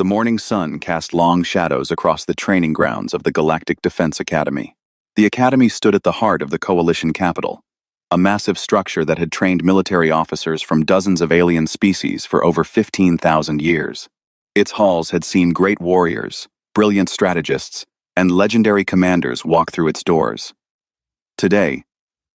The morning sun cast long shadows across the training grounds of the Galactic Defense Academy. The academy stood at the heart of the Coalition capital, a massive structure that had trained military officers from dozens of alien species for over 15,000 years. Its halls had seen great warriors, brilliant strategists, and legendary commanders walk through its doors. Today,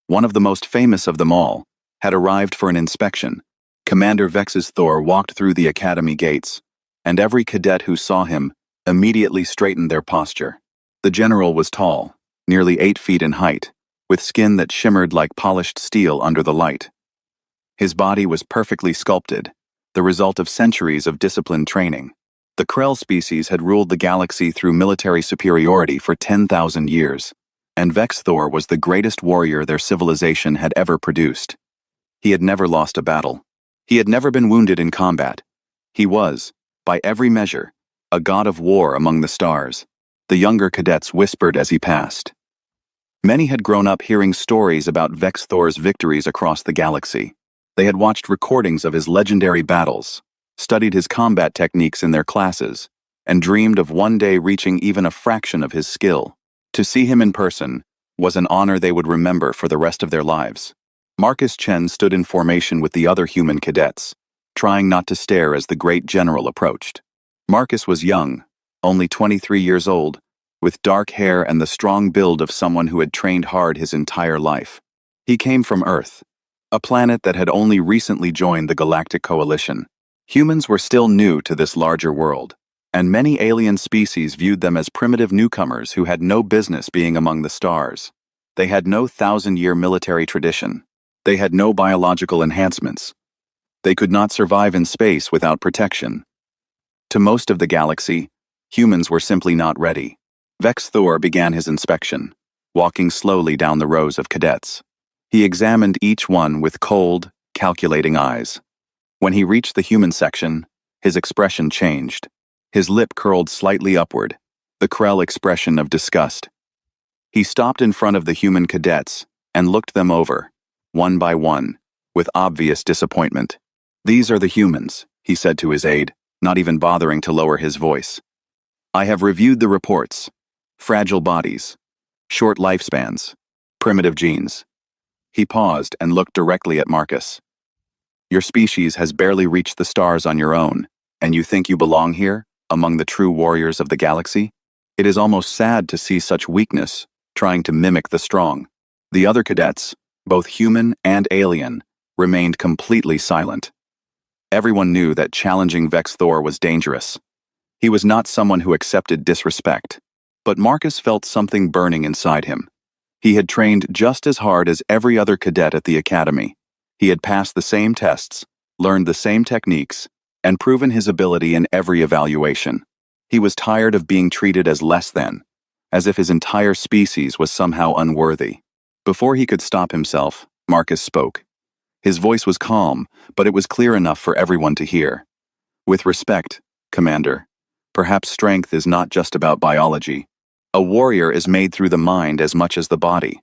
one of the most famous of them all had arrived for an inspection. Commander Vex's Thor walked through the academy gates, and every cadet who saw him immediately straightened their posture. The general was tall, nearly 8 feet in height, with skin that shimmered like polished steel under the light. His body was perfectly sculpted, the result of centuries of disciplined training. The Krell species had ruled the galaxy through military superiority for 10,000 years, and Vex Thor was the greatest warrior their civilization had ever produced. He had never lost a battle. He had never been wounded in combat. He was, by every measure, a god of war among the stars, the younger cadets whispered as he passed. Many had grown up hearing stories about Vex Thor's victories across the galaxy. They had watched recordings of his legendary battles, studied his combat techniques in their classes, and dreamed of one day reaching even a fraction of his skill. To see him in person was an honor they would remember for the rest of their lives. Marcus Chen stood in formation with the other human cadets, trying not to stare as the great general approached. Marcus was young, only 23 years old, with dark hair and the strong build of someone who had trained hard his entire life. He came from Earth, a planet that had only recently joined the Galactic Coalition. Humans were still new to this larger world, and many alien species viewed them as primitive newcomers who had no business being among the stars. They had no 1,000-year military tradition. They had no biological enhancements. They could not survive in space without protection. To most of the galaxy, humans were simply not ready. Vex Thor began his inspection, walking slowly down the rows of cadets. He examined each one with cold, calculating eyes. When he reached the human section, his expression changed. His lip curled slightly upward, the Krell expression of disgust. He stopped in front of the human cadets and looked them over, one by one, with obvious disappointment. "These are the humans," he said to his aide, not even bothering to lower his voice. "I have reviewed the reports. Fragile bodies, short lifespans, primitive genes." He paused and looked directly at Marcus. "Your species has barely reached the stars on your own, and you think you belong here, among the true warriors of the galaxy? It is almost sad to see such weakness, trying to mimic the strong." The other cadets, both human and alien, remained completely silent. Everyone knew that challenging Vex Thor was dangerous. He was not someone who accepted disrespect. But Marcus felt something burning inside him. He had trained just as hard as every other cadet at the academy. He had passed the same tests, learned the same techniques, and proven his ability in every evaluation. He was tired of being treated as less than, as if his entire species was somehow unworthy. Before he could stop himself, Marcus spoke. His voice was calm, but it was clear enough for everyone to hear. "With respect, Commander, perhaps strength is not just about biology. A warrior is made through the mind as much as the body.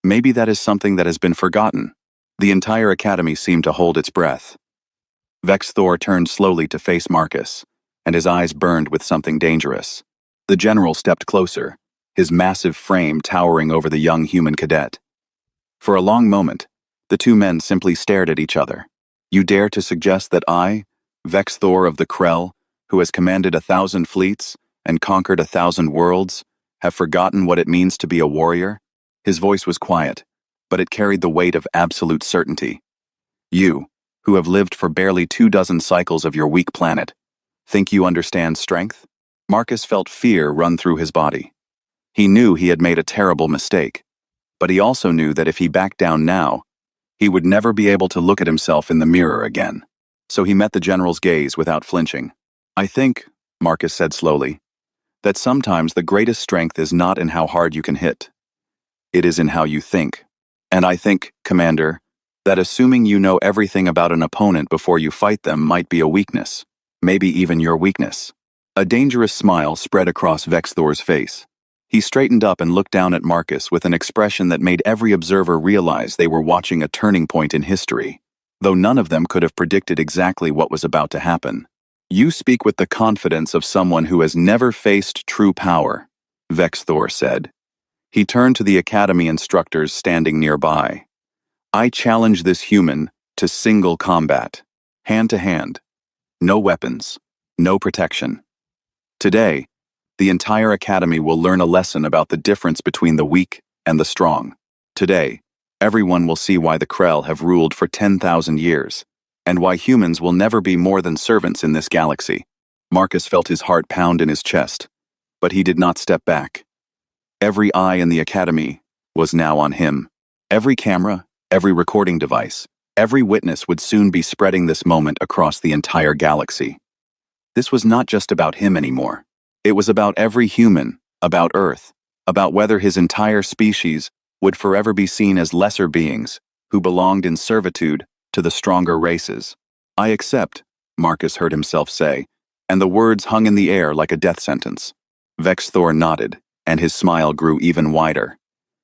Maybe that is something that has been forgotten." The entire academy seemed to hold its breath. Vex Thor turned slowly to face Marcus, and his eyes burned with something dangerous. The general stepped closer, his massive frame towering over the young human cadet. For a long moment, the two men simply stared at each other. "You dare to suggest that I, Vex Thor of the Krell, who has commanded 1,000 fleets and conquered 1,000 worlds, have forgotten what it means to be a warrior?" His voice was quiet, but it carried the weight of absolute certainty. "You, who have lived for barely 24 cycles of your weak planet, think you understand strength?" Marcus felt fear run through his body. He knew he had made a terrible mistake, but he also knew that if he backed down now, he would never be able to look at himself in the mirror again. So he met the general's gaze without flinching. "I think," Marcus said slowly, "that sometimes the greatest strength is not in how hard you can hit. It is in how you think. And I think, Commander, that assuming you know everything about an opponent before you fight them might be a weakness, maybe even your weakness." A dangerous smile spread across Vex Thor's face. He straightened up and looked down at Marcus with an expression that made every observer realize they were watching a turning point in history, though none of them could have predicted exactly what was about to happen. You speak with the confidence of someone who has never faced true power, Vex Thor said. He turned to the academy instructors standing nearby. I challenge this human to single combat, hand to hand, no weapons, no protection. Today, the entire academy will learn a lesson about the difference between the weak and the strong. Today, everyone will see why the Krell have ruled for 10,000 years, and why humans will never be more than servants in this galaxy. Marcus felt his heart pound in his chest, but he did not step back. Every eye in the academy was now on him. Every camera, every recording device, every witness would soon be spreading this moment across the entire galaxy. This was not just about him anymore. It was about every human, about Earth, about whether his entire species would forever be seen as lesser beings who belonged in servitude to the stronger races. I accept, Marcus heard himself say, and the words hung in the air like a death sentence. Vex Thor nodded, and his smile grew even wider.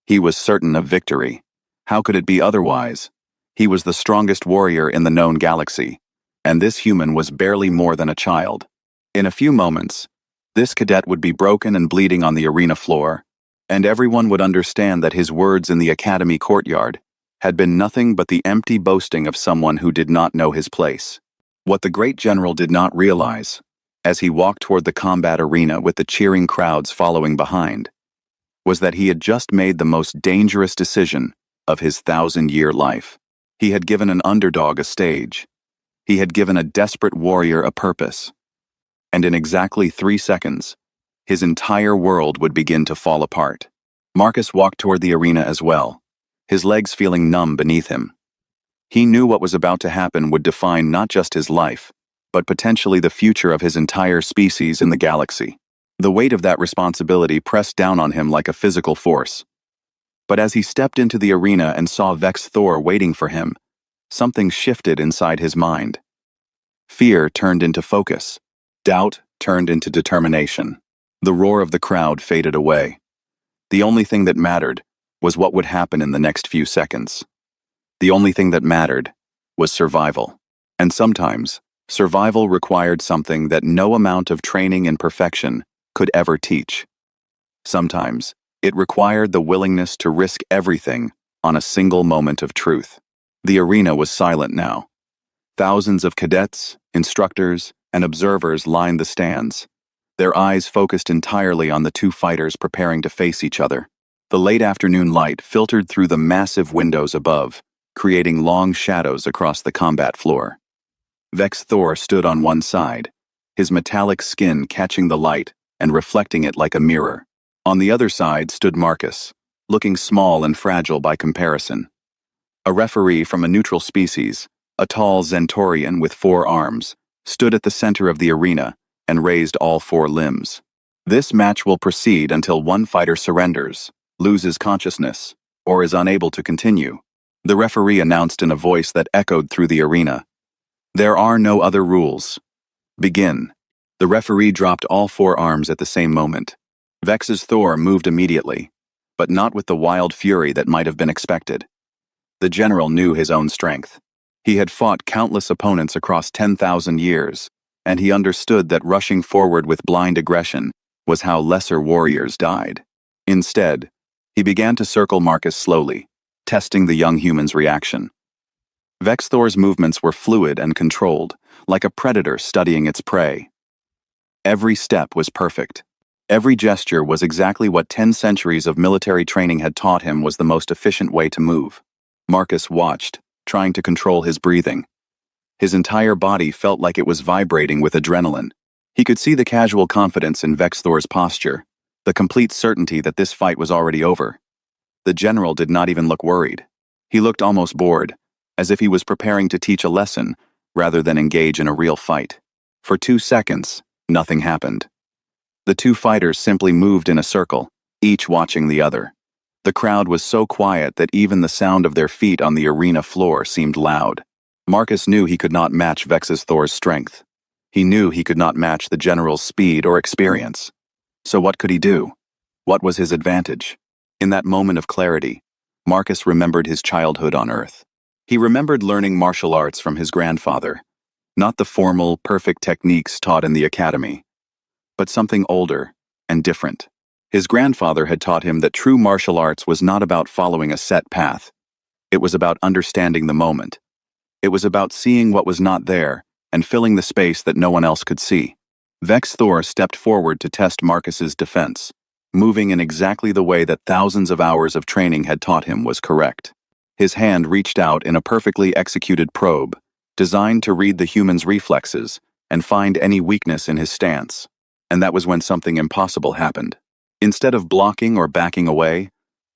He was certain of victory. How could it be otherwise? He was the strongest warrior in the known galaxy, and this human was barely more than a child. In a few moments, this cadet would be broken and bleeding on the arena floor, and everyone would understand that his words in the academy courtyard had been nothing but the empty boasting of someone who did not know his place. What the great general did not realize, as he walked toward the combat arena with the cheering crowds following behind, was that he had just made the most dangerous decision of his 1,000-year life. He had given an underdog a stage. He had given a desperate warrior a purpose. And in exactly 3 seconds, his entire world would begin to fall apart. Marcus walked toward the arena as well, his legs feeling numb beneath him. He knew what was about to happen would define not just his life, but potentially the future of his entire species in the galaxy. The weight of that responsibility pressed down on him like a physical force. But as he stepped into the arena and saw Vex Thor waiting for him, something shifted inside his mind. Fear turned into focus. Doubt turned into determination. The roar of the crowd faded away. The only thing that mattered was what would happen in the next few seconds. The only thing that mattered was survival. And sometimes, survival required something that no amount of training and perfection could ever teach. Sometimes, it required the willingness to risk everything on a single moment of truth. The arena was silent now. Thousands of cadets, instructors, and observers lined the stands, their eyes focused entirely on the two fighters preparing to face each other. The late afternoon light filtered through the massive windows above, creating long shadows across the combat floor. Vex Thor stood on one side, his metallic skin catching the light and reflecting it like a mirror. On the other side stood Marcus, looking small and fragile by comparison. A referee from a neutral species, a tall Zentorian with 4 arms, stood at the center of the arena and raised all 4 limbs. This match will proceed until one fighter surrenders, loses consciousness, or is unable to continue. The referee announced in a voice that echoed through the arena. There are no other rules. Begin. The referee dropped all 4 arms at the same moment. Vex's Thor moved immediately, but not with the wild fury that might have been expected. The general knew his own strength. He had fought countless opponents across 10,000 years, and he understood that rushing forward with blind aggression was how lesser warriors died. Instead, he began to circle Marcus slowly, testing the young human's reaction. Vex Thor's movements were fluid and controlled, like a predator studying its prey. Every step was perfect. Every gesture was exactly what 10 centuries of military training had taught him was the most efficient way to move. Marcus watched, trying to control his breathing. His entire body felt like it was vibrating with adrenaline. He could see the casual confidence in Vex Thor's posture, the complete certainty that this fight was already over. The general did not even look worried. He looked almost bored, as if he was preparing to teach a lesson rather than engage in a real fight. For 2 seconds, nothing happened. The two fighters simply moved in a circle, each watching the other. The crowd was so quiet that even the sound of their feet on the arena floor seemed loud. Marcus knew he could not match Vex's Thor's strength. He knew he could not match the general's speed or experience. So what could he do? What was his advantage? In that moment of clarity, Marcus remembered his childhood on Earth. He remembered learning martial arts from his grandfather, Not the formal, perfect techniques taught in the academy, but something older and different. His grandfather had taught him that true martial arts was not about following a set path. It was about understanding the moment. It was about seeing what was not there and filling the space that no one else could see. Vex Thor stepped forward to test Marcus's defense, moving in exactly the way that thousands of hours of training had taught him was correct. His hand reached out in a perfectly executed probe, designed to read the human's reflexes and find any weakness in his stance. And that was when something impossible happened. Instead of blocking or backing away,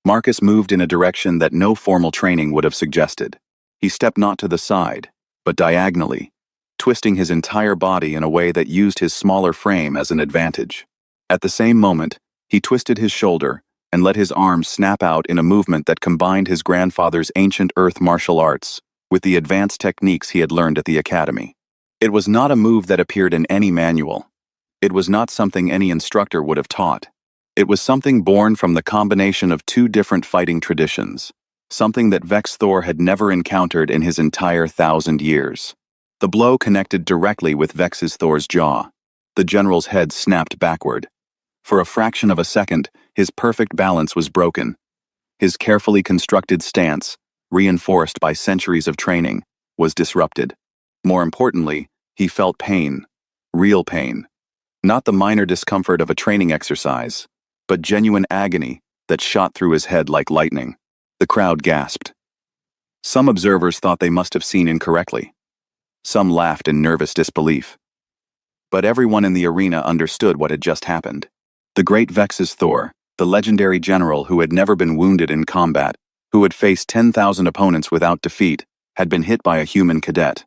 Marcus moved in a direction that no formal training would have suggested. He stepped not to the side, but diagonally, twisting his entire body in a way that used his smaller frame as an advantage. At the same moment, he twisted his shoulder and let his arms snap out in a movement that combined his grandfather's ancient earth martial arts with the advanced techniques he had learned at the academy. It was not a move that appeared in any manual. It was not something any instructor would have taught. It was something born from the combination of two different fighting traditions, something that Vex Thor had never encountered in his entire 1,000 years. The blow connected directly with Vex's Thor's jaw. The general's head snapped backward. For a fraction of a second, his perfect balance was broken. His carefully constructed stance, reinforced by centuries of training, was disrupted. More importantly, he felt pain. Real pain. Not the minor discomfort of a training exercise, but genuine agony that shot through his head like lightning. The crowd gasped. Some observers thought they must have seen incorrectly. Some laughed in nervous disbelief. But everyone in the arena understood what had just happened. The great Vex's Thor, the legendary general who had never been wounded in combat, who had faced 10,000 opponents without defeat, had been hit by a human cadet.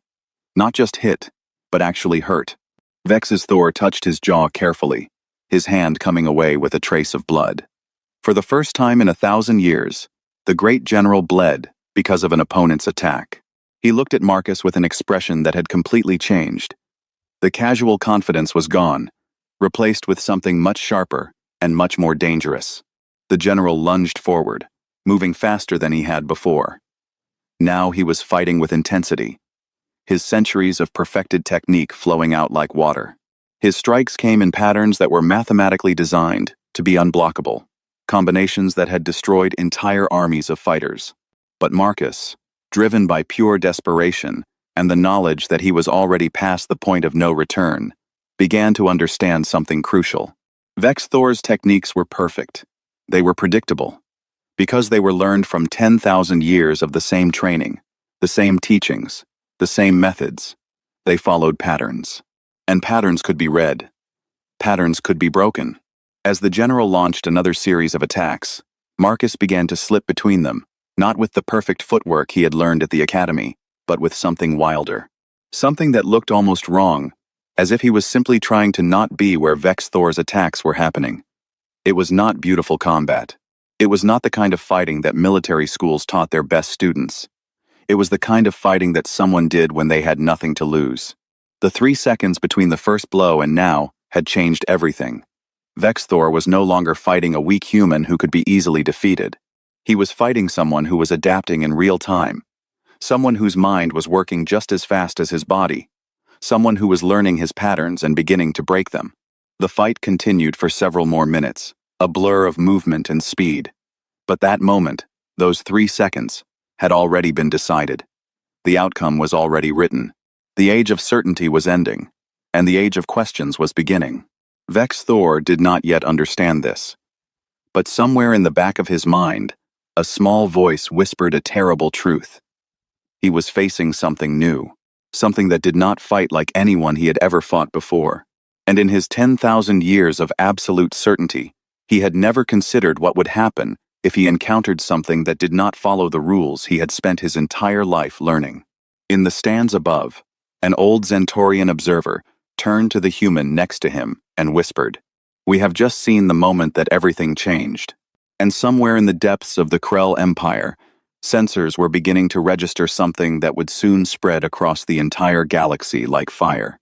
Not just hit, but actually hurt. Vex's Thor touched his jaw carefully, his hand coming away with a trace of blood. For the first time in 1,000 years, the great general bled because of an opponent's attack. He looked at Marcus with an expression that had completely changed. The casual confidence was gone, replaced with something much sharper and much more dangerous. The general lunged forward, moving faster than he had before. Now he was fighting with intensity, his centuries of perfected technique flowing out like water. His strikes came in patterns that were mathematically designed to be unblockable, combinations that had destroyed entire armies of fighters. But Marcus, driven by pure desperation and the knowledge that he was already past the point of no return, began to understand something crucial. Vex Thor's techniques were perfect. They were predictable, because they were learned from 10,000 years of the same training, the same teachings, the same methods. They followed patterns. And patterns could be read. Patterns could be broken. As the general launched another series of attacks, Marcus began to slip between them, not with the perfect footwork he had learned at the academy, but with something wilder. Something that looked almost wrong, as if he was simply trying to not be where Vex Thor's attacks were happening. It was not beautiful combat. It was not the kind of fighting that military schools taught their best students. It was the kind of fighting that someone did when they had nothing to lose. The 3 seconds between the first blow and now had changed everything. Vex Thor was no longer fighting a weak human who could be easily defeated. He was fighting someone who was adapting in real time. Someone whose mind was working just as fast as his body. Someone who was learning his patterns and beginning to break them. The fight continued for several more minutes, a blur of movement and speed. But that moment, those 3 seconds, had already been decided. The outcome was already written. The age of certainty was ending, and the age of questions was beginning. Vex Thor did not yet understand this. But somewhere in the back of his mind, a small voice whispered a terrible truth. He was facing something new, something that did not fight like anyone he had ever fought before. And in his 10,000 years of absolute certainty, he had never considered what would happen if he encountered something that did not follow the rules he had spent his entire life learning. In the stands above, an old Zentorian observer turned to the human next to him and whispered, "We have just seen the moment that everything changed." And somewhere in the depths of the Krell Empire, sensors were beginning to register something that would soon spread across the entire galaxy like fire.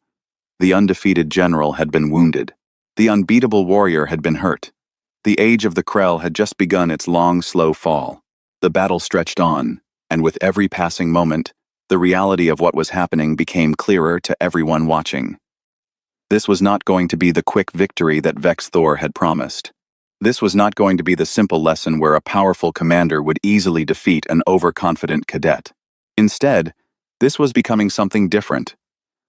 The undefeated general had been wounded. The unbeatable warrior had been hurt. The age of the Krell had just begun its long, slow fall. The battle stretched on, and with every passing moment, The reality of what was happening became clearer to everyone watching. This was not going to be the quick victory that Vex Thor had promised. This was not going to be the simple lesson where a powerful commander would easily defeat an overconfident cadet. Instead, this was becoming something different.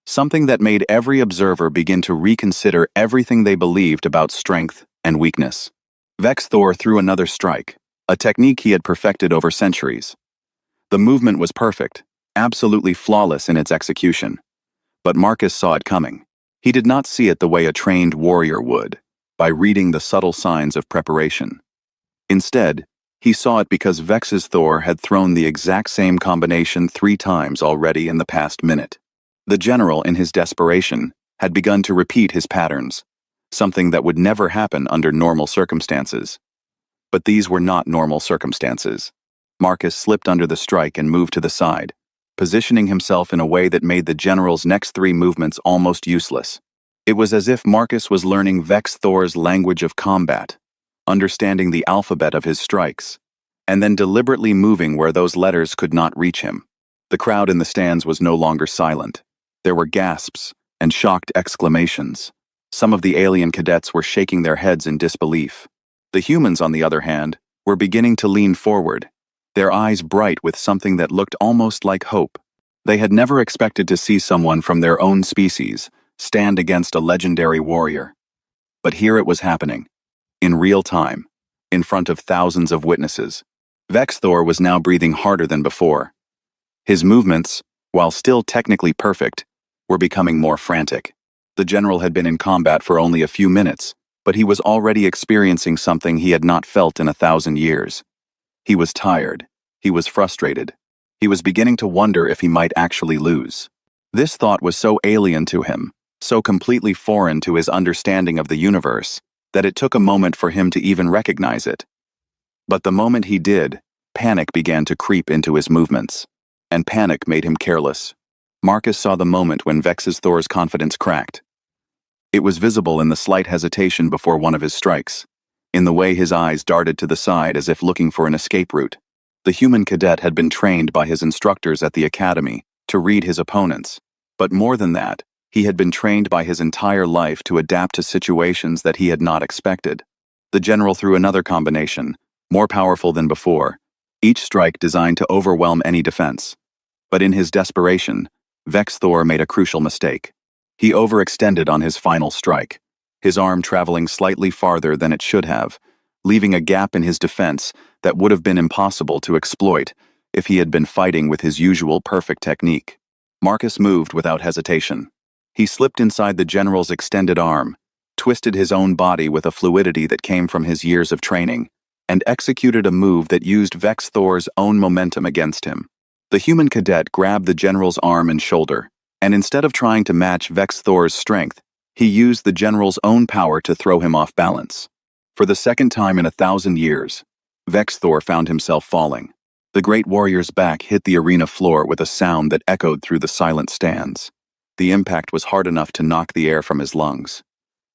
Something that made every observer begin to reconsider everything they believed about strength and weakness. Vex Thor threw another strike, a technique he had perfected over centuries. The movement was perfect, absolutely flawless in its execution. But Marcus saw it coming. He did not see it the way a trained warrior would, by reading the subtle signs of preparation. Instead, he saw it because Vex's Thor had thrown the exact same combination 3 times already in the past minute. The general, in his desperation, had begun to repeat his patterns, something that would never happen under normal circumstances. But these were not normal circumstances. Marcus slipped under the strike and moved to the side, positioning himself in a way that made the general's next 3 movements almost useless. It was as if Marcus was learning Vex Thor's language of combat, understanding the alphabet of his strikes, and then deliberately moving where those letters could not reach him. The crowd in the stands was no longer silent. There were gasps and shocked exclamations. Some of the alien cadets were shaking their heads in disbelief. The humans, on the other hand, were beginning to lean forward, their eyes bright with something that looked almost like hope. They had never expected to see someone from their own species stand against a legendary warrior. But here it was happening, in real time, in front of thousands of witnesses. Vex Thor was now breathing harder than before. His movements, while still technically perfect, were becoming more frantic. The general had been in combat for only a few minutes, but he was already experiencing something he had not felt in 1,000 years. He was tired. He was frustrated. He was beginning to wonder if he might actually lose. This thought was so alien to him, so completely foreign to his understanding of the universe, that it took a moment for him to even recognize it. But the moment he did, panic began to creep into his movements. And panic made him careless. Marcus saw the moment when Vex's Thor's confidence cracked. It was visible in the slight hesitation before one of his strikes, in the way his eyes darted to the side as if looking for an escape route. The human cadet had been trained by his instructors at the academy to read his opponents, but more than that, he had been trained by his entire life to adapt to situations that he had not expected. The general threw another combination, more powerful than before, each strike designed to overwhelm any defense. But in his desperation, Vex Thor made a crucial mistake. He overextended on his final strike, his arm traveling slightly farther than it should have, leaving a gap in his defense that would have been impossible to exploit if he had been fighting with his usual perfect technique. Marcus moved without hesitation. He slipped inside the general's extended arm, twisted his own body with a fluidity that came from his years of training, and executed a move that used Vex Thor's own momentum against him. The human cadet grabbed the general's arm and shoulder, and instead of trying to match Vex Thor's strength, he used the general's own power to throw him off balance. For the second time in 1,000 years, Vex Thor found himself falling. The great warrior's back hit the arena floor with a sound that echoed through the silent stands. The impact was hard enough to knock the air from his lungs.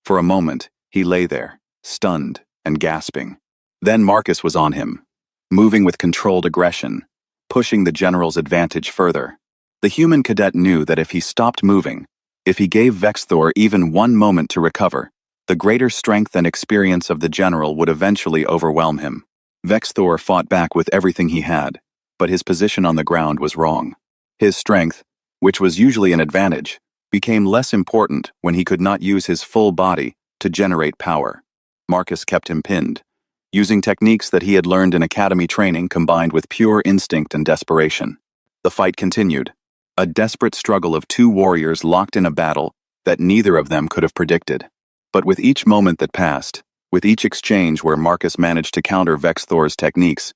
For a moment, he lay there, stunned and gasping. Then Marcus was on him, moving with controlled aggression, pushing the general's advantage further. The human cadet knew that if he stopped moving, if he gave Vex Thor even one moment to recover, the greater strength and experience of the general would eventually overwhelm him. Vex Thor fought back with everything he had, but his position on the ground was wrong. His strength, which was usually an advantage, became less important when he could not use his full body to generate power. Marcus kept him pinned, using techniques that he had learned in academy training combined with pure instinct and desperation. The fight continued, a desperate struggle of 2 warriors locked in a battle that neither of them could have predicted. But with each moment that passed, with each exchange where Marcus managed to counter Vex Thor's techniques,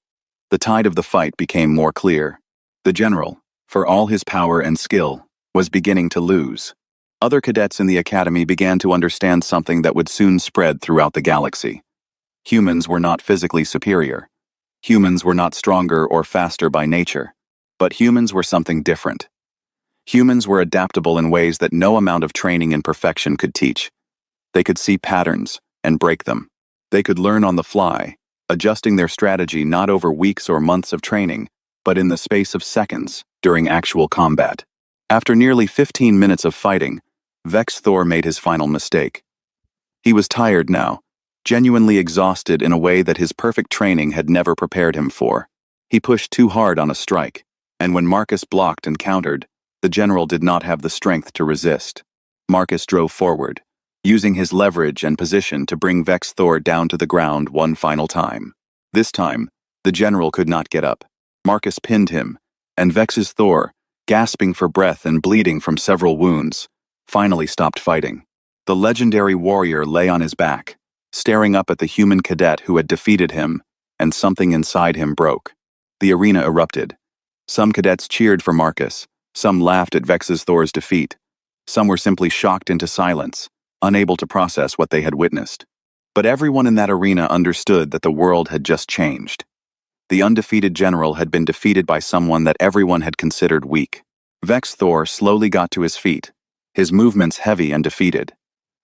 the tide of the fight became more clear. The general, for all his power and skill, was beginning to lose. Other cadets in the academy began to understand something that would soon spread throughout the galaxy. Humans were not physically superior. Humans were not stronger or faster by nature. But humans were something different. Humans were adaptable in ways that no amount of training and perfection could teach. They could see patterns and break them. They could learn on the fly, adjusting their strategy not over weeks or months of training, but in the space of seconds during actual combat. After nearly 15 minutes of fighting, Vex Thor made his final mistake. He was tired now, genuinely exhausted in a way that his perfect training had never prepared him for. He pushed too hard on a strike, and when Marcus blocked and countered, the general did not have the strength to resist. Marcus drove forward, using his leverage and position to bring Vex Thor down to the ground one final time. This time, the general could not get up. Marcus pinned him, and Vex's Thor, gasping for breath and bleeding from several wounds, finally stopped fighting. The legendary warrior lay on his back, staring up at the human cadet who had defeated him, and something inside him broke. The arena erupted. Some cadets cheered for Marcus, some laughed at Vex's Thor's defeat. Some were simply shocked into silence, unable to process what they had witnessed. But everyone in that arena understood that the world had just changed. The undefeated general had been defeated by someone that everyone had considered weak. Vex Thor slowly got to his feet, his movements heavy and defeated.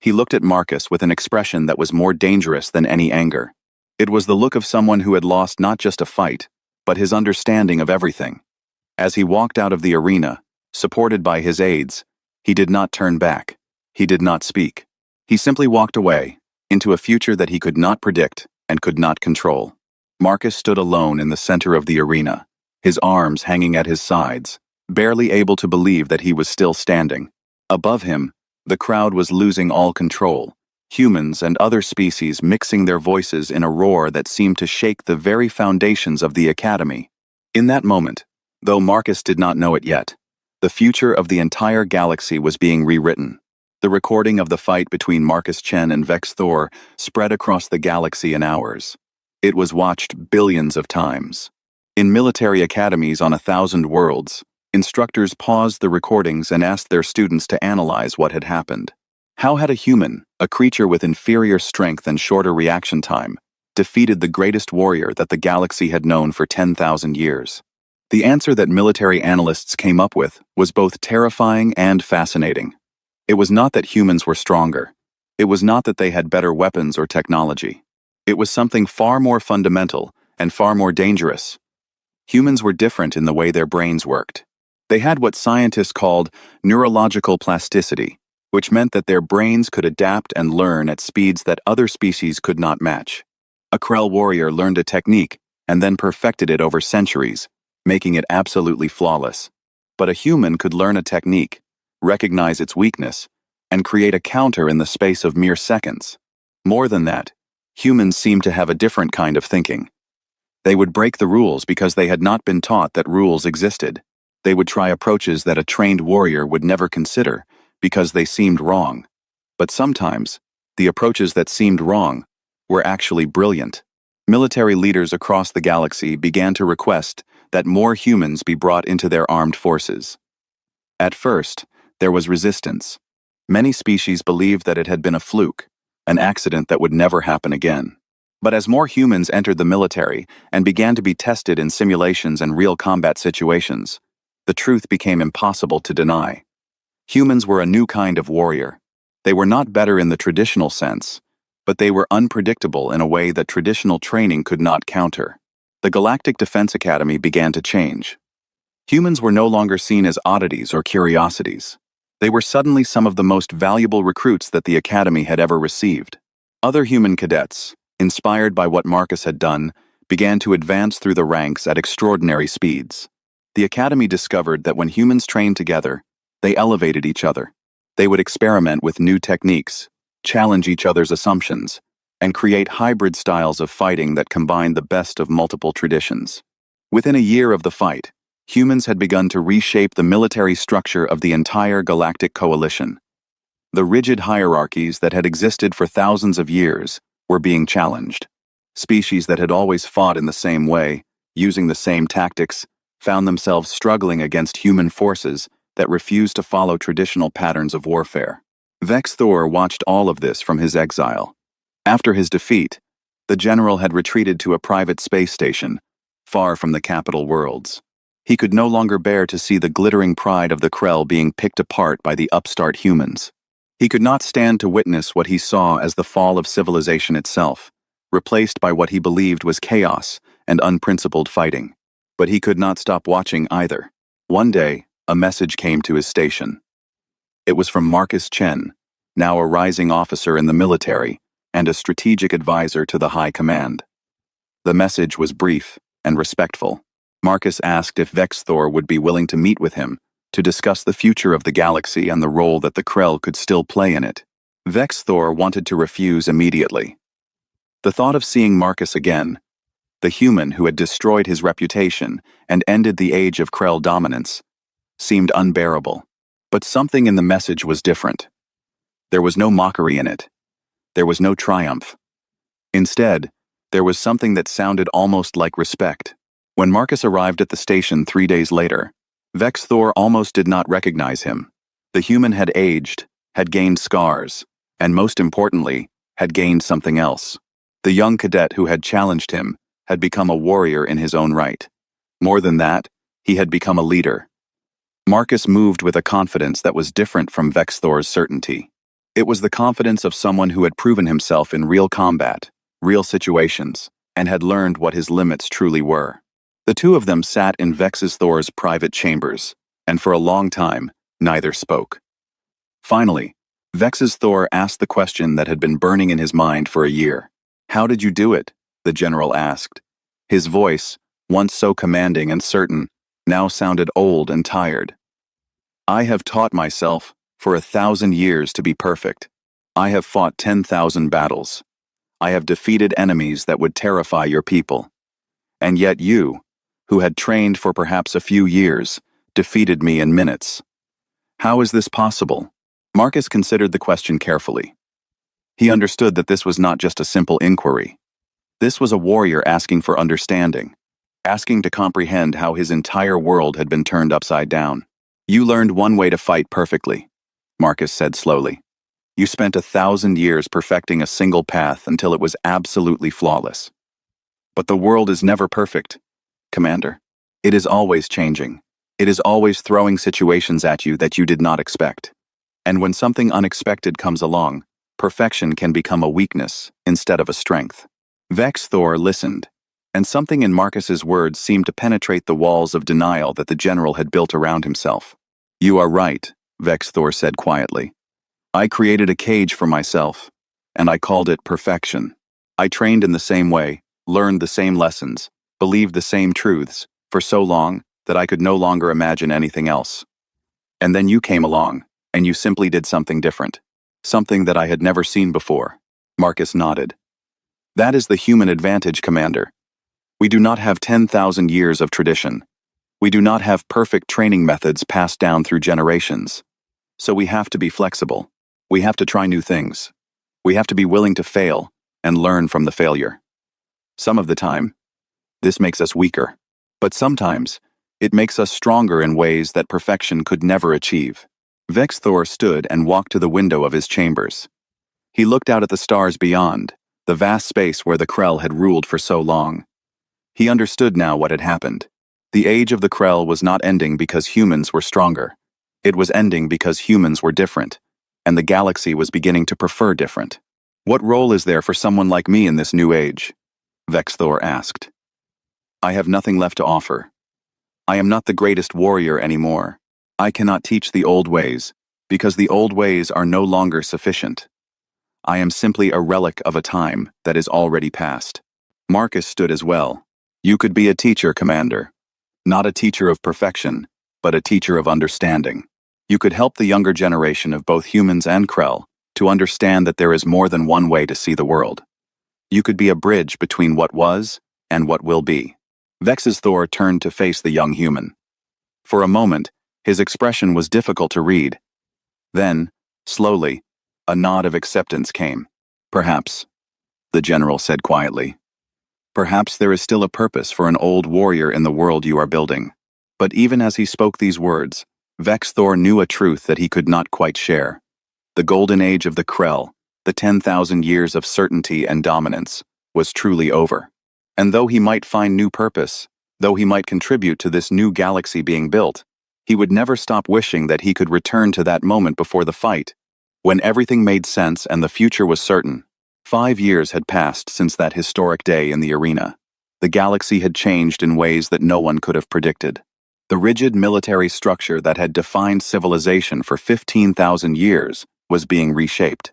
He looked at Marcus with an expression that was more dangerous than any anger. It was the look of someone who had lost not just a fight, but his understanding of everything. As he walked out of the arena, supported by his aides, he did not turn back. He did not speak. He simply walked away, into a future that he could not predict and could not control. Marcus stood alone in the center of the arena, his arms hanging at his sides, barely able to believe that he was still standing. Above him, the crowd was losing all control, humans and other species mixing their voices in a roar that seemed to shake the very foundations of the academy. In that moment, though Marcus did not know it yet, the future of the entire galaxy was being rewritten. The recording of the fight between Marcus Chen and Vex Thor spread across the galaxy in hours. It was watched billions of times. In military academies on 1,000 worlds, instructors paused the recordings and asked their students to analyze what had happened. How had a human, a creature with inferior strength and shorter reaction time, defeated the greatest warrior that the galaxy had known for 10,000 years? The answer that military analysts came up with was both terrifying and fascinating. It was not that humans were stronger. It was not that they had better weapons or technology. It was something far more fundamental and far more dangerous. Humans were different in the way their brains worked. They had what scientists called neurological plasticity, which meant that their brains could adapt and learn at speeds that other species could not match. A Krell warrior learned a technique and then perfected it over centuries, making it absolutely flawless. But a human could learn a technique, recognize its weakness, and create a counter in the space of mere seconds. More than that, humans seemed to have a different kind of thinking. They would break the rules because they had not been taught that rules existed. They would try approaches that a trained warrior would never consider because they seemed wrong. But sometimes, the approaches that seemed wrong were actually brilliant. Military leaders across the galaxy began to request that more humans be brought into their armed forces. At first, there was resistance. Many species believed that it had been a fluke, an accident that would never happen again. But as more humans entered the military and began to be tested in simulations and real combat situations, the truth became impossible to deny. Humans were a new kind of warrior. They were not better in the traditional sense, but they were unpredictable in a way that traditional training could not counter. The Galactic Defense Academy began to change. Humans were no longer seen as oddities or curiosities. They were suddenly some of the most valuable recruits that the Academy had ever received. Other human cadets, inspired by what Marcus had done, began to advance through the ranks at extraordinary speeds. The Academy discovered that when humans trained together, they elevated each other. They would experiment with new techniques, challenge each other's assumptions, and create hybrid styles of fighting that combined the best of multiple traditions. Within a year of the fight, humans had begun to reshape the military structure of the entire galactic coalition. The rigid hierarchies that had existed for thousands of years were being challenged. Species that had always fought in the same way, using the same tactics, found themselves struggling against human forces that refused to follow traditional patterns of warfare. Vex Thor watched all of this from his exile. After his defeat, the general had retreated to a private space station, far from the capital worlds. He could no longer bear to see the glittering pride of the Krell being picked apart by the upstart humans. He could not stand to witness what he saw as the fall of civilization itself, replaced by what he believed was chaos and unprincipled fighting. But he could not stop watching either. One day, a message came to his station. It was from Marcus Chen, now a rising officer in the military and a strategic advisor to the high command. The message was brief and respectful. Marcus asked if Vexthor would be willing to meet with him to discuss the future of the galaxy and the role that the Krell could still play in it. Vexthor wanted to refuse immediately. The thought of seeing Marcus again, the human who had destroyed his reputation and ended the age of Krell dominance, seemed unbearable. But something in the message was different. There was no mockery in it. There was no triumph. Instead, there was something that sounded almost like respect. When Marcus arrived at the station 3 days later, Vexthor almost did not recognize him. The human had aged, had gained scars, and most importantly, had gained something else. The young cadet who had challenged him had become a warrior in his own right. More than that, he had become a leader. Marcus moved with a confidence that was different from Vexthor's certainty. It was the confidence of someone who had proven himself in real combat, real situations, and had learned what his limits truly were. The two of them sat in Vexthor's private chambers, and for a long time, neither spoke. Finally, Vexthor asked the question that had been burning in his mind for a year. "How did you do it?" the general asked. His voice, once so commanding and certain, now sounded old and tired. "I have taught myself for 1,000 years to be perfect. I have fought 10,000 battles. I have defeated enemies that would terrify your people. And yet you, who had trained for perhaps a few years, defeated me in minutes. How is this possible?" Marcus considered the question carefully. He understood that this was not just a simple inquiry. This was a warrior asking for understanding, asking to comprehend how his entire world had been turned upside down. "You learned one way to fight perfectly," Marcus said slowly. "You spent 1,000 years perfecting a single path until it was absolutely flawless. But the world is never perfect, Commander. It is always changing. It is always throwing situations at you that you did not expect. And when something unexpected comes along, perfection can become a weakness instead of a strength." Vexthor listened, and something in Marcus's words seemed to penetrate the walls of denial that the general had built around himself. "You are right," Vexthor said quietly. "I created a cage for myself, and I called it perfection. I trained in the same way, learned the same lessons, believed the same truths, for so long that I could no longer imagine anything else. And then you came along, and you simply did something different. Something that I had never seen before." Marcus nodded. "That is the human advantage, Commander. We do not have 10,000 years of tradition. We do not have perfect training methods passed down through generations. So we have to be flexible. We have to try new things. We have to be willing to fail and learn from the failure. Some of the time, this makes us weaker. But sometimes, it makes us stronger in ways that perfection could never achieve." Vexthor stood and walked to the window of his chambers. He looked out at the stars beyond, the vast space where the Krell had ruled for so long. He understood now what had happened. The age of the Krell was not ending because humans were stronger. It was ending because humans were different, and the galaxy was beginning to prefer different. "What role is there for someone like me in this new age?" Vexthor asked. "I have nothing left to offer. I am not the greatest warrior anymore. I cannot teach the old ways, because the old ways are no longer sufficient. I am simply a relic of a time that is already past." Marcus stood as well. "You could be a teacher, Commander. Not a teacher of perfection, but a teacher of understanding. You could help the younger generation of both humans and Krell to understand that there is more than one way to see the world. You could be a bridge between what was and what will be." Vexthor turned to face the young human. For a moment, his expression was difficult to read. Then, slowly, a nod of acceptance came. "Perhaps," the general said quietly. "Perhaps there is still a purpose for an old warrior in the world you are building." But even as he spoke these words, Vexthor knew a truth that he could not quite share. The golden age of the Krell, the 10,000 years of certainty and dominance, was truly over. And though he might find new purpose, though he might contribute to this new galaxy being built, he would never stop wishing that he could return to that moment before the fight, when everything made sense and the future was certain. 5 years had passed since that historic day in the arena. The galaxy had changed in ways that no one could have predicted. The rigid military structure that had defined civilization for 15,000 years was being reshaped.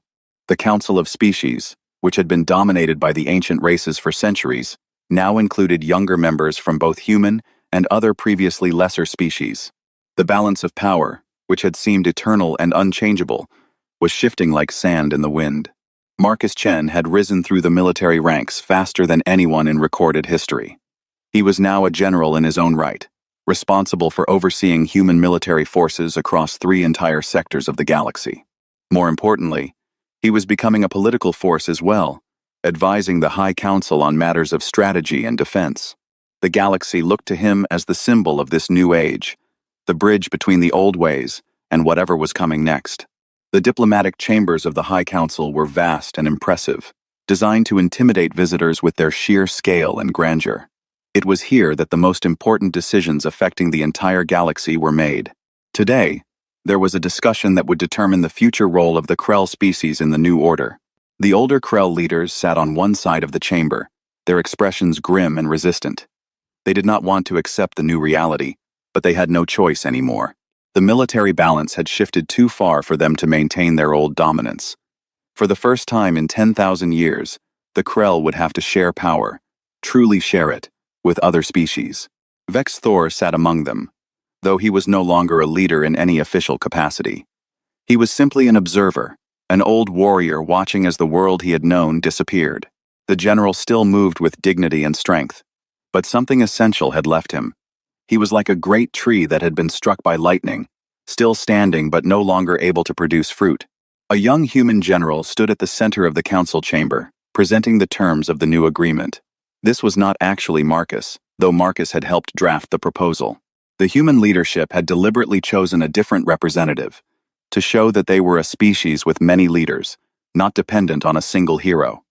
The Council of Species, which had been dominated by the ancient races for centuries, now included younger members from both human and other previously lesser species. The balance of power, which had seemed eternal and unchangeable, was shifting like sand in the wind. Marcus Chen had risen through the military ranks faster than anyone in recorded history. He was now a general in his own right, responsible for overseeing human military forces across 3 entire sectors of the galaxy. More importantly, he was becoming a political force as well, advising the High Council on matters of strategy and defense. The galaxy looked to him as the symbol of this new age, the bridge between the old ways and whatever was coming next. The diplomatic chambers of the High Council were vast and impressive, designed to intimidate visitors with their sheer scale and grandeur. It was here that the most important decisions affecting the entire galaxy were made. Today, there was a discussion that would determine the future role of the Krell species in the new order. The older Krell leaders sat on one side of the chamber, their expressions grim and resistant. They did not want to accept the new reality, but they had no choice anymore. The military balance had shifted too far for them to maintain their old dominance. For the first time in 10,000 years, the Krell would have to share power, truly share it, with other species. Vex Thor sat among them, though he was no longer a leader in any official capacity. He was simply an observer, an old warrior watching as the world he had known disappeared. The general still moved with dignity and strength, but something essential had left him. He was like a great tree that had been struck by lightning, still standing but no longer able to produce fruit. A young human general stood at the center of the council chamber, presenting the terms of the new agreement. This was not actually Marcus, though Marcus had helped draft the proposal. The human leadership had deliberately chosen a different representative, to show that they were a species with many leaders, not dependent on a single hero.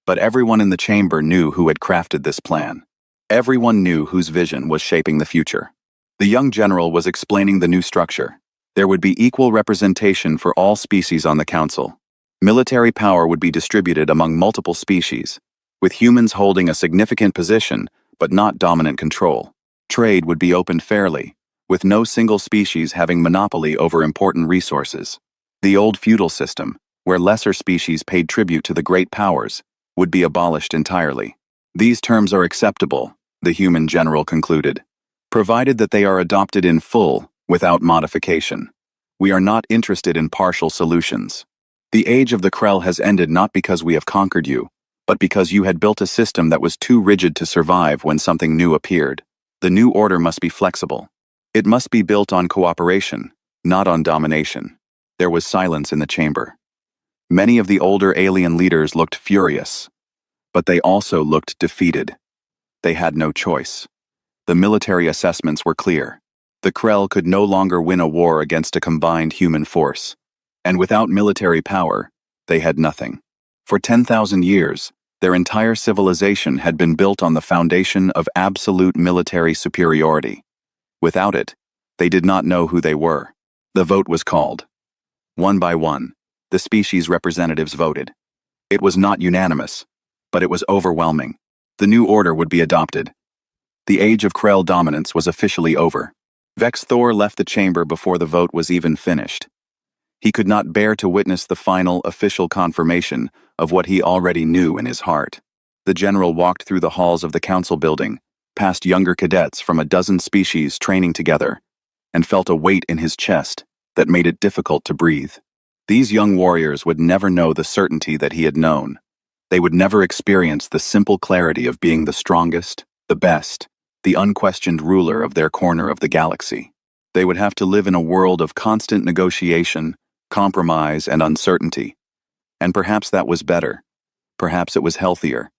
But everyone in the chamber knew who had crafted this plan. Everyone knew whose vision was shaping the future. The young general was explaining the new structure. There would be equal representation for all species on the council. Military power would be distributed among multiple species, with humans holding a significant position but not dominant control. Trade would be opened fairly, with no single species having monopoly over important resources. The old feudal system, where lesser species paid tribute to the great powers, would be abolished entirely. These terms are acceptable, the human general concluded, provided that they are adopted in full, without modification. We are not interested in partial solutions. The age of the Krell has ended not because we have conquered you, but because you had built a system that was too rigid to survive when something new appeared. The new order must be flexible. It must be built on cooperation, not on domination. There was silence in the chamber. Many of the older alien leaders looked furious, but they also looked defeated. They had no choice. The military assessments were clear. The Krell could no longer win a war against a combined human force. And without military power, they had nothing. For 10,000 years, their entire civilization had been built on the foundation of absolute military superiority. Without it, they did not know who they were. The vote was called. One by one, the species representatives voted. It was not unanimous, but it was overwhelming. The new order would be adopted. The age of Krell dominance was officially over. Vex Thor left the chamber before the vote was even finished. He could not bear to witness the final official confirmation of what he already knew in his heart. The general walked through the halls of the council building, past younger cadets from a dozen species training together, and felt a weight in his chest that made it difficult to breathe. These young warriors would never know the certainty that he had known. They would never experience the simple clarity of being the strongest, the best, the unquestioned ruler of their corner of the galaxy. They would have to live in a world of constant negotiation, compromise, and uncertainty. And perhaps that was better. Perhaps it was healthier.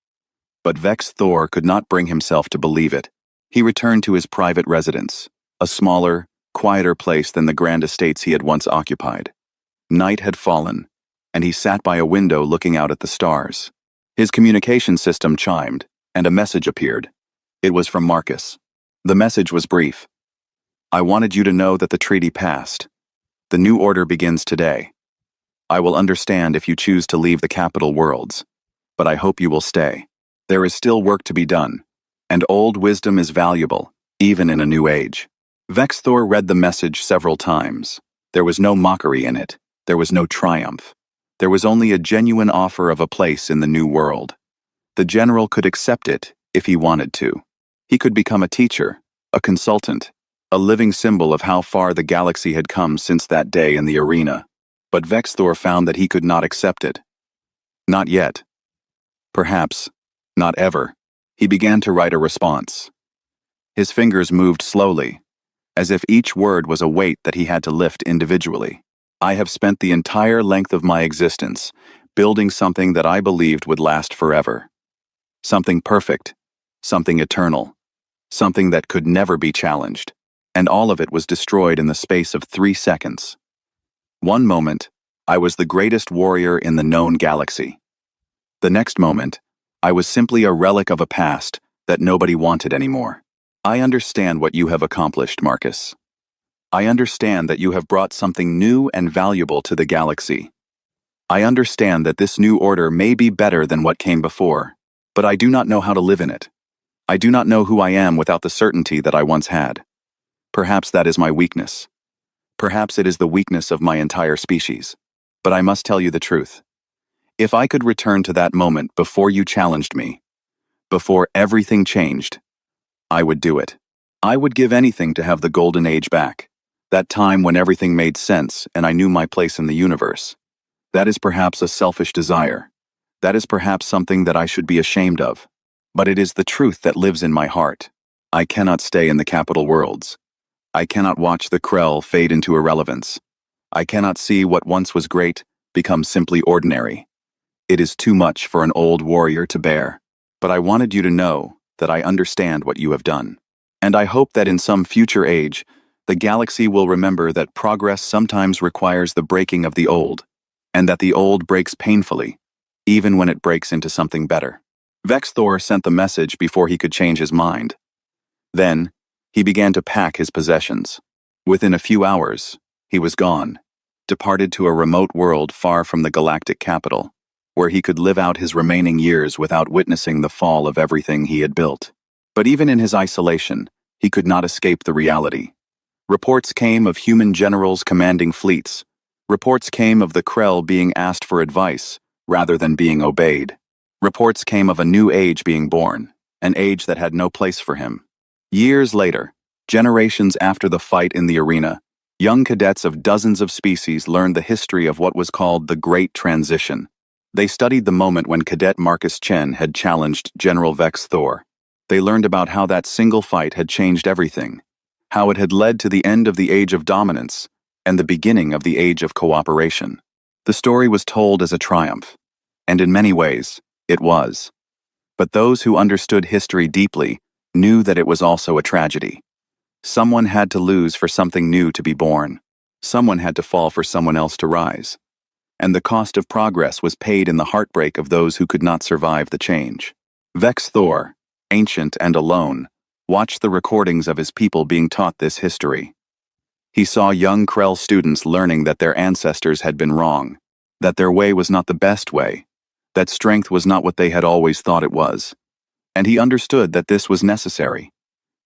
But Vex Thor could not bring himself to believe it. He returned to his private residence, a smaller, quieter place than the grand estates he had once occupied. Night had fallen, and he sat by a window looking out at the stars. His communication system chimed, and a message appeared. It was from Marcus. The message was brief. I wanted you to know that the treaty passed. The new order begins today. I will understand if you choose to leave the capital worlds, but I hope you will stay. There is still work to be done. And old wisdom is valuable, even in a new age. Vexthor read the message several times. There was no mockery in it. There was no triumph. There was only a genuine offer of a place in the new world. The general could accept it if he wanted to. He could become a teacher, a consultant, a living symbol of how far the galaxy had come since that day in the arena. But Vexthor found that he could not accept it. Not yet. Perhaps not ever. He began to write a response. His fingers moved slowly, as if each word was a weight that he had to lift individually. I have spent the entire length of my existence building something that I believed would last forever. Something perfect, something eternal, something that could never be challenged. And all of it was destroyed in the space of 3 seconds. One moment, I was the greatest warrior in the known galaxy. The next moment, I was simply a relic of a past that nobody wanted anymore. I understand what you have accomplished, Marcus. I understand that you have brought something new and valuable to the galaxy. I understand that this new order may be better than what came before, but I do not know how to live in it. I do not know who I am without the certainty that I once had. Perhaps that is my weakness. Perhaps it is the weakness of my entire species. But I must tell you the truth. If I could return to that moment before you challenged me, before everything changed, I would do it. I would give anything to have the golden age back. That time when everything made sense and I knew my place in the universe. That is perhaps a selfish desire. That is perhaps something that I should be ashamed of. But it is the truth that lives in my heart. I cannot stay in the capital worlds. I cannot watch the Krell fade into irrelevance. I cannot see what once was great become simply ordinary. It is too much for an old warrior to bear. But I wanted you to know that I understand what you have done. And I hope that in some future age, the galaxy will remember that progress sometimes requires the breaking of the old, and that the old breaks painfully, even when it breaks into something better. Vexthor sent the message before he could change his mind. Then, he began to pack his possessions. Within a few hours, he was gone, departed to a remote world far from the galactic capital, where he could live out his remaining years without witnessing the fall of everything he had built. But even in his isolation, he could not escape the reality. Reports came of human generals commanding fleets. Reports came of the Krell being asked for advice, rather than being obeyed. Reports came of a new age being born, an age that had no place for him. Years later, generations after the fight in the arena, young cadets of dozens of species learned the history of what was called the Great Transition. They studied the moment when Cadet Marcus Chen had challenged General Vexthor. They learned about how that single fight had changed everything, how it had led to the end of the Age of Dominance and the beginning of the Age of Cooperation. The story was told as a triumph, and in many ways, it was. But those who understood history deeply knew that it was also a tragedy. Someone had to lose for something new to be born. Someone had to fall for someone else to rise. And the cost of progress was paid in the heartbreak of those who could not survive the change. Vexthor, ancient and alone, watched the recordings of his people being taught this history. He saw young Krell students learning that their ancestors had been wrong, that their way was not the best way, that strength was not what they had always thought it was. And he understood that this was necessary.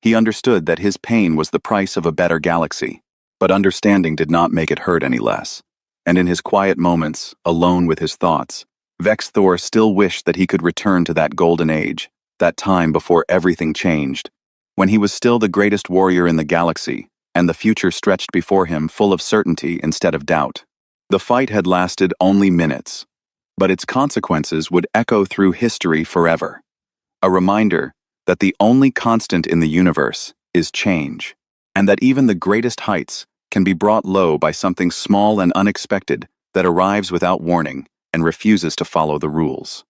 He understood that his pain was the price of a better galaxy, but understanding did not make it hurt any less. And in his quiet moments, alone with his thoughts, Vexthor still wished that he could return to that golden age, that time before everything changed, when he was still the greatest warrior in the galaxy, and the future stretched before him full of certainty instead of doubt. The fight had lasted only minutes, but its consequences would echo through history forever. A reminder that the only constant in the universe is change, and that even the greatest heights can be brought low by something small and unexpected that arrives without warning and refuses to follow the rules.